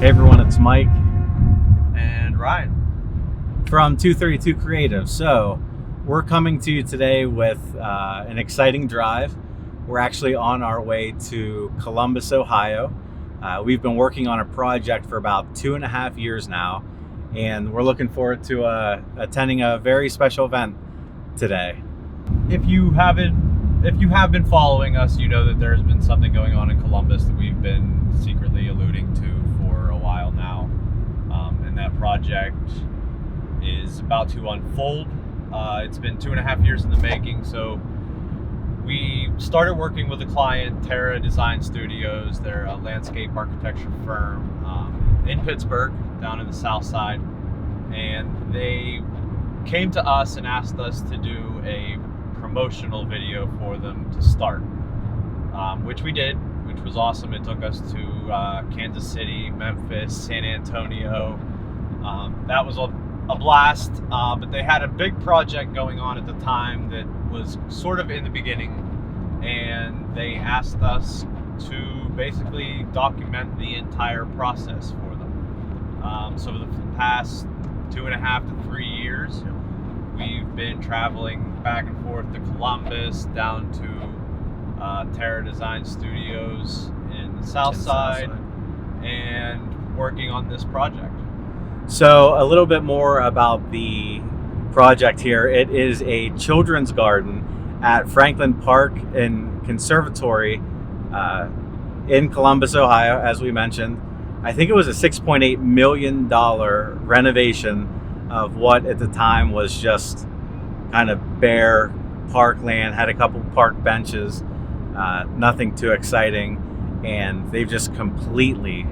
Hey everyone, it's Mike and Ryan from 232 Creative. So we're coming to you today with an exciting drive. We're actually on our way to Columbus, Ohio. We've been working on a project for about 2.5 years now, and we're looking forward to attending a very special event today. If you have been following us, you know that there's been something going on in Columbus that we've been secretly alluding to for a while now, and that project is about to unfold. It's been 2.5 years in the making, so we started working with a client, Terra Design Studios. They're a landscape architecture firm in Pittsburgh, down in the south side, and they came to us and asked us to do a promotional video for them to start, which we did, which was awesome. It took us to Kansas City, Memphis, San Antonio. That was a blast, but they had a big project going on at the time that was sort of in the beginning, and they asked us to basically document the entire process for them. So for the past 2.5 to 3 years, we've been traveling back and forth to Columbus, down to Terra Design Studios in the south side, and working on this project. So a little bit more about the project here. It is a children's garden at Franklin Park and Conservatory in Columbus, Ohio, as we mentioned. I think it was a $6.8 million renovation of what at the time was just kind of bare parkland, had a couple park benches, nothing too exciting, and they've just completely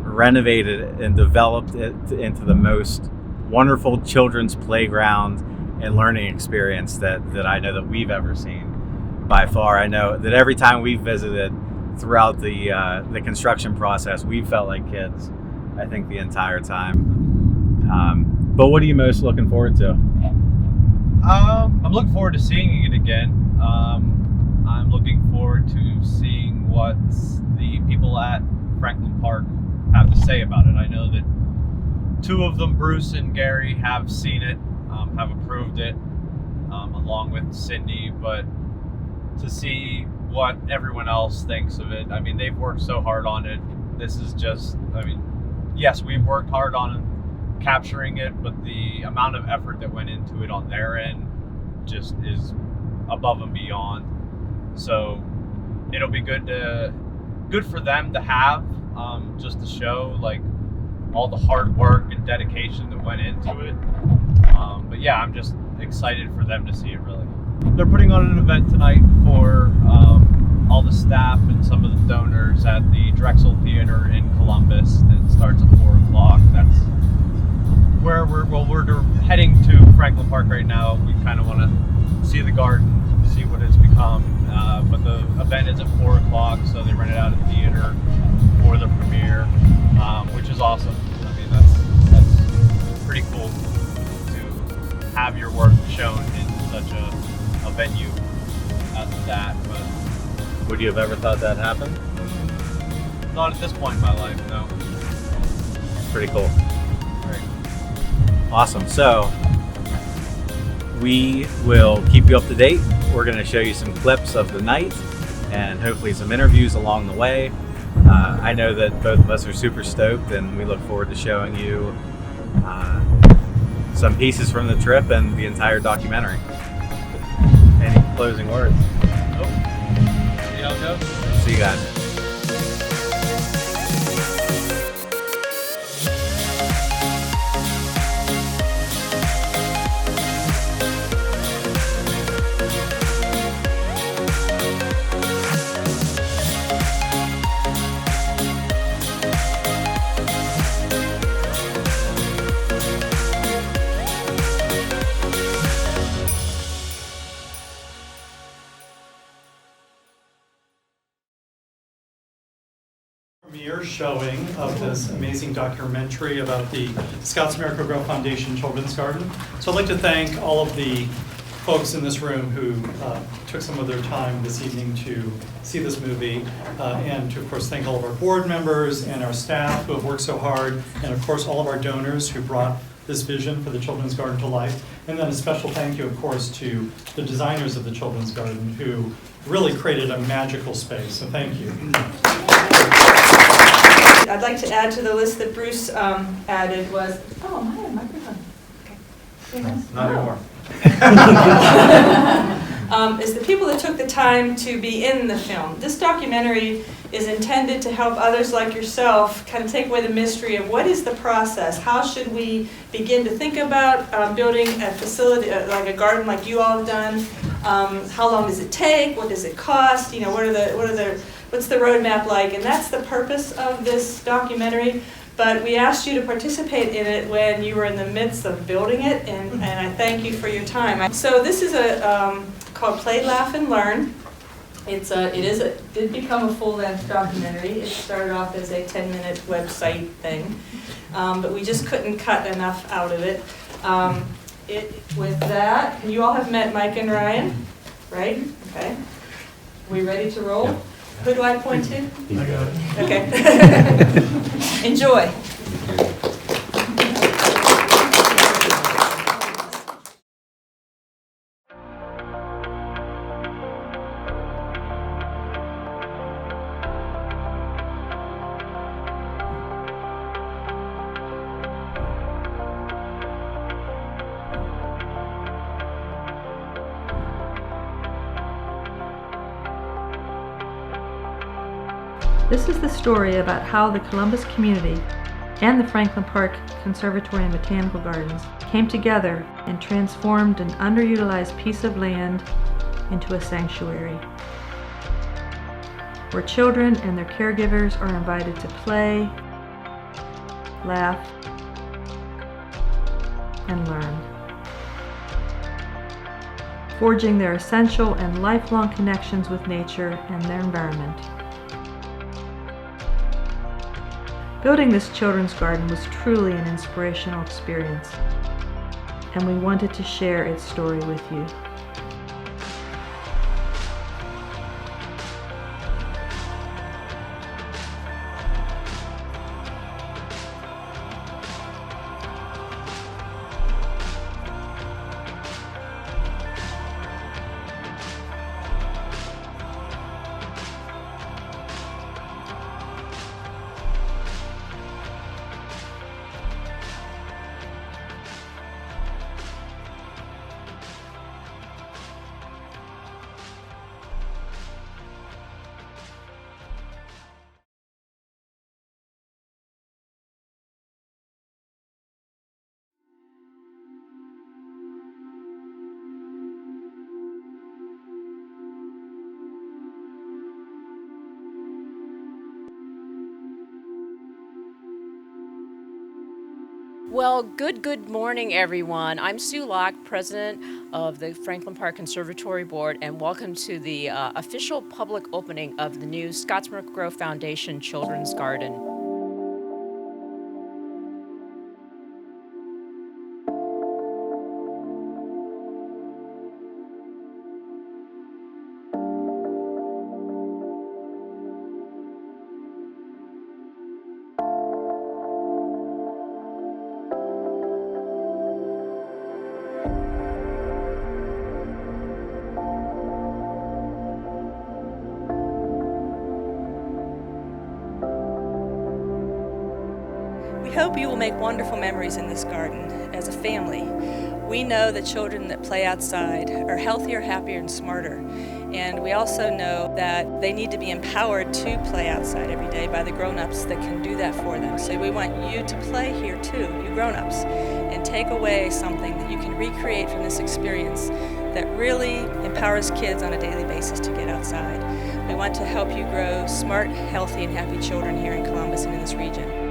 renovated and developed it into the most wonderful children's playground and learning experience that I know that we've ever seen by far. I know that every time we've visited throughout the construction process, we've felt like kids, I think, the entire time. But what are you most looking forward to? I'm looking forward to seeing it again. I'm looking forward to seeing what the people at Franklin Park have to say about it. I know that two of them, Bruce and Gary, have seen it, have approved it, along with Cindy, but to see what everyone else thinks of it, I mean, they've worked so hard on it. This is just, I mean, yes, we've worked hard on capturing it, but the amount of effort that went into it on their end just is above and beyond. So it'll be good for them to have, just to show like all the hard work and dedication that went into it. But yeah, I'm just excited for them to see it, really. They're putting on an event tonight for all the staff and some of the donors at the Drexel Theatre in Columbus. It starts at 4 o'clock. That's where we're heading to Franklin Park right now. We kind of want to see the garden, see what it's become. But the event is at 4 o'clock, so they rent it out at the theater for the premiere, which is awesome. I mean, that's pretty cool to have your work shown in such a venue as that. But Would you have ever thought that happened? not at this point in my life, no. Pretty cool. Right. Awesome. So we will keep you up to date. We're going to show you some clips of the night and hopefully some interviews along the way. I know that both of us are super stoked, and we look forward to showing you some pieces from the trip and the entire documentary. Any closing words? Nope. See how it goes. See you guys. Premiere showing of this amazing documentary about the Scouts Miracle-Gro Foundation Children's Garden. So I'd like to thank all of the folks in this room who took some of their time this evening to see this movie, and to, of course, thank all of our board members and our staff who have worked so hard, and, of course, all of our donors who brought this vision for the Children's Garden to life. And then a special thank you, of course, to the designers of the Children's Garden who really created a magical space. So thank you. I'd like to add to the list that Bruce added was, oh, I have a microphone. Okay. Not anymore. Is the people that took the time to be in the film. This documentary is intended to help others like yourself kind of take away the mystery of what is the process, how should we begin to think about building a facility like a garden like you all have done, how long does it take, what does it cost, you know, what's the roadmap like, and that's the purpose of this documentary. But we asked you to participate in it when you were in the midst of building it, and I thank you for your time. So this is called Play, Laugh, and Learn. It did become a full-length documentary. It started off as a 10-minute website thing, but we just couldn't cut enough out of it. With that, you all have met Mike and Ryan, right? Okay. We ready to roll? Yep. Who do I point to? I got it. Okay. Enjoy. This is the story about how the Columbus community and the Franklin Park Conservatory and Botanical Gardens came together and transformed an underutilized piece of land into a sanctuary, where children and their caregivers are invited to play, laugh, and learn, forging their essential and lifelong connections with nature and their environment. Building this children's garden was truly an inspirational experience, and we wanted to share its story with you. Well, good morning, everyone. I'm Sue Locke, president of the Franklin Park Conservatory Board, and welcome to the official public opening of the new Miracle-Gro Foundation Children's Garden. We hope you will make wonderful memories in this garden as a family. We know that children that play outside are healthier, happier, and smarter. And we also know that they need to be empowered to play outside every day by the grown-ups that can do that for them. So we want you to play here too, you grown-ups, and take away something that you can recreate from this experience that really empowers kids on a daily basis to get outside. We want to help you grow smart, healthy, and happy children here in Columbus and in this region.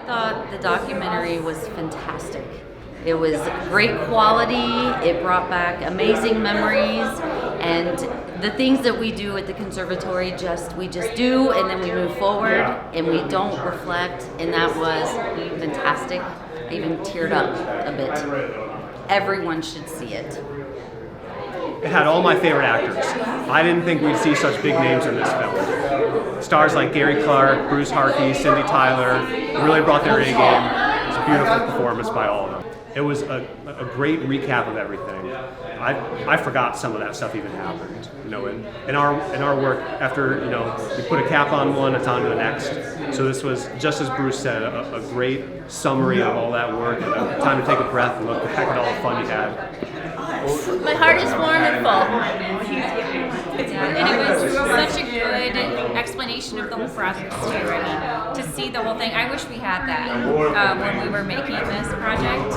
thought the documentary was fantastic. It was great quality, it brought back amazing memories, and the things that we do at the conservatory we just do, and then we move forward and we don't reflect, and that was fantastic. I even teared up a bit. Everyone should see it. It had all my favorite actors. I didn't think we'd see such big names in this film. Stars like Gary Clark, Bruce Harkey, Cindy Tyler really brought their A game. It was a beautiful performance by all of them. It was a great recap of everything. I forgot some of that stuff even happened. You know, in our work, after we put a cap on one, it's on to the next. So this was, just as Bruce said, a great summary of all that work and a time to take a breath and look back at all the fun you had. My heart is warm and full. And it was such a good explanation of the whole process too. I mean, to see the whole thing, I wish we had that when we were making this project,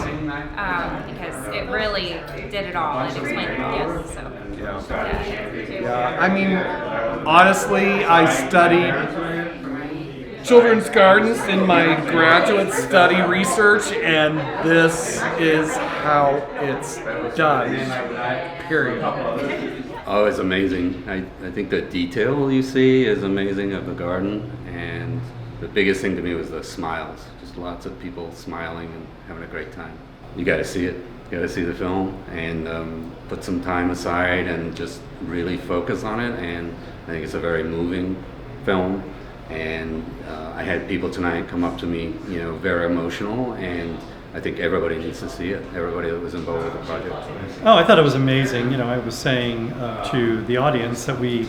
because it really did it all and explained it again. So. Yeah. I mean, honestly, I studied children's gardens in my graduate study research, and this is how it's done, period. Oh, it's amazing. I think the detail you see is amazing of the garden, and the biggest thing to me was the smiles. Just lots of people smiling and having a great time. You got to see it. You got to see the film and put some time aside and just really focus on it, and I think it's a very moving film. And I had people tonight come up to me, very emotional, and I think everybody needs to see it, everybody that was involved with the project. Oh, I thought it was amazing. I was saying to the audience that we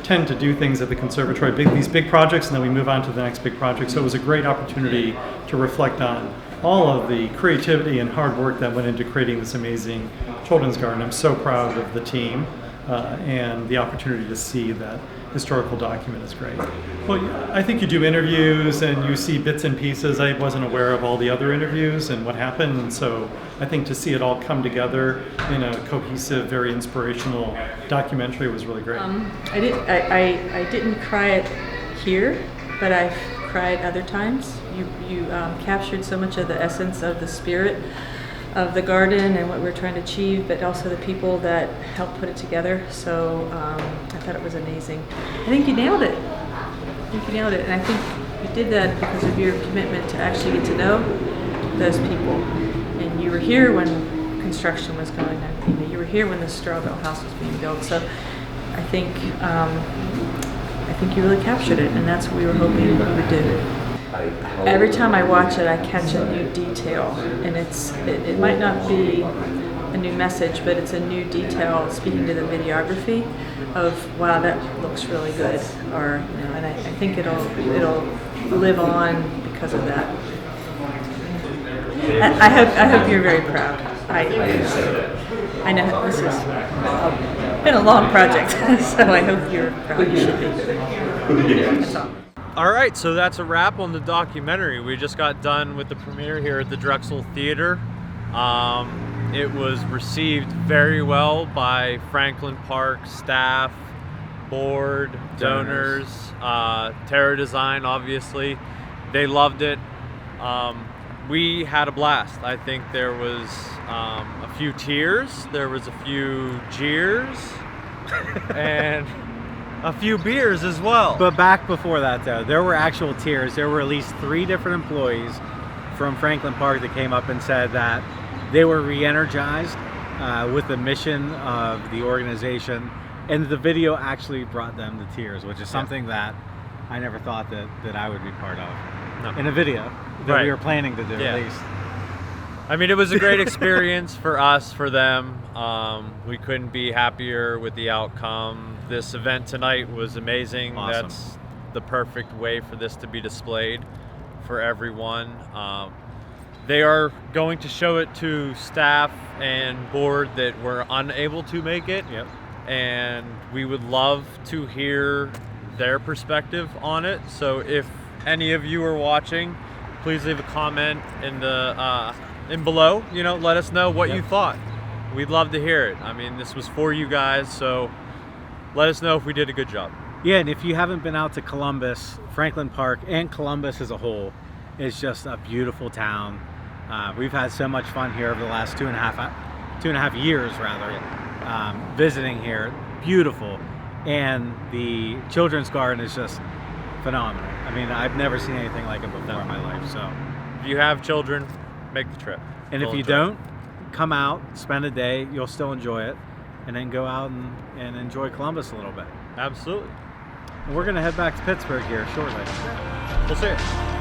tend to do things at the conservatory, these big projects, and then we move on to the next big project. So it was a great opportunity to reflect on all of the creativity and hard work that went into creating this amazing children's garden. I'm so proud of the team, and the opportunity to see that historical document is great. Well, I think you do interviews and you see bits and pieces. I wasn't aware of all the other interviews and what happened, and so I think to see it all come together in a cohesive, very inspirational documentary was really great. I didn't cry it here, but I've cried other times. You captured so much of the essence of the spirit of the garden and what we're trying to achieve, but also the people that helped put it together. So I thought it was amazing. I think you nailed it. And I think you did that because of your commitment to actually get to know those people. And you were here when construction was going on. You were here when the Strawbell house was being built. So I think you really captured it, and that's what we were hoping you would do. Every time I watch it, I catch a new detail, and it might not be a new message, but it's a new detail speaking to the videography of, wow, that looks really good, or and I think it'll live on because of that. I hope you're very proud. I know this has been a long project, so I hope you're proud. You should be. That's all. All right, so that's a wrap on the documentary. We just got done with the premiere here at the Drexel Theatre. It was received very well by Franklin Park staff, board, donors, Terra Design, obviously. They loved it. We had a blast. I think there was a few tears, there was a few jeers, and a few beers as well. But back before that, though, there were actual tears. There were at least 3 different employees from Franklin Park that came up and said that they were re-energized with the mission of the organization, and the video actually brought them to tears, which is something that I never thought that I would be part of in a video that we were planning to do at least. I mean, it was a great experience for us, for them. We couldn't be happier with the outcome. This event tonight was amazing. Awesome. That's the perfect way for this to be displayed for everyone. They are going to show it to staff and board that were unable to make it. Yep. And we would love to hear their perspective on it. So if any of you are watching, please leave a comment in the below. Let us know what you thought. We'd love to hear it. I mean, this was for you guys, so let us know if we did a good job. Yeah, and if you haven't been out to Columbus, Franklin Park, and Columbus as a whole, is just a beautiful town. We've had so much fun here over the last two and a half years visiting here. Beautiful. And the children's garden is just phenomenal. I mean, I've never seen anything like it before in my life. So If you have children, make the trip. and if you don't, come out, spend a day, you'll still enjoy it, and then go out and enjoy Columbus a little bit. Absolutely. And we're going to head back to Pittsburgh here shortly. We'll see you.